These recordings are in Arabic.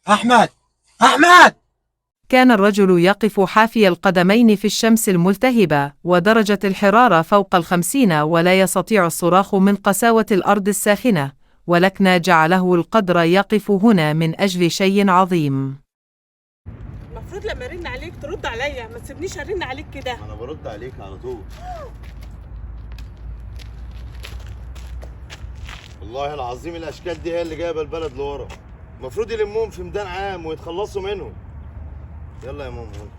أحمد. أحمد. كان الرجل يقف حافي القدمين في الشمس الملتهبة، ودرجة الحرارة فوق 50، ولا يستطيع الصراخ من قساوة الأرض الساخنة، ولكن جعله القدر يقف هنا من أجل شيء عظيم. المفروض لما ارن عليك ترد عليا، ما تسيبنيش ارن عليك كده. انا برد عليك على طول. والله العظيم الاشكال دي هي اللي جايبه البلد لورا. المفروض يلموهم في ميدان عام ويتخلصوا منهم. يلا يا ماما يلا.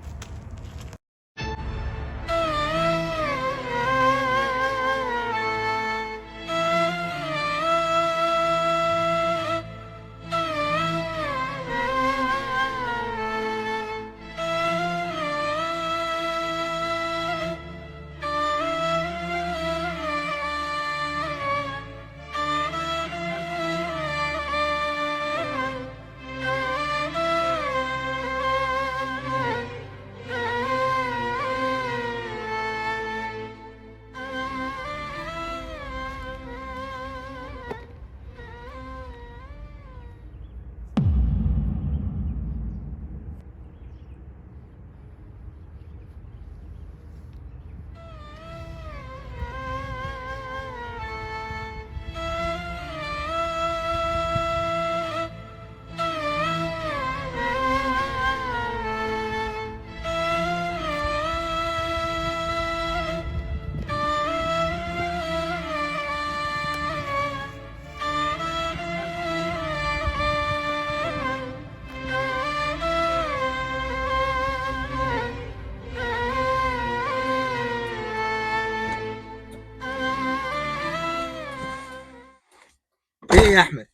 إيه يا أحمد؟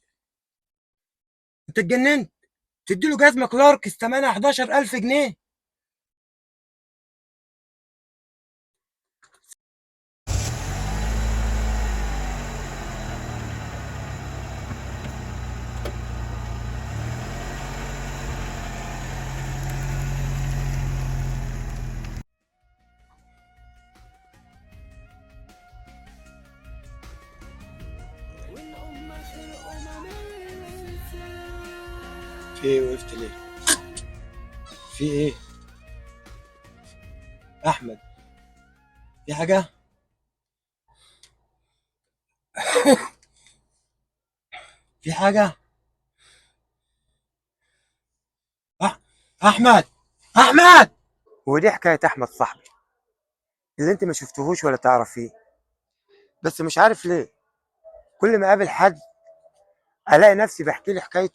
أنت اتجننت؟ تديله جزمة كلاركس تمنها 11,000 جنيه؟ في إيه وقفت ليه؟ في إيه؟ أحمد، في حاجة؟ في حاجة؟ أح... أحمد. أحمد. ودي حكاية أحمد صاحبي اللي أنت ما شفتهوش ولا تعرفيه، بس مش عارف ليه كل ما أقابل حد ألاقي نفسي بحكي له حكايته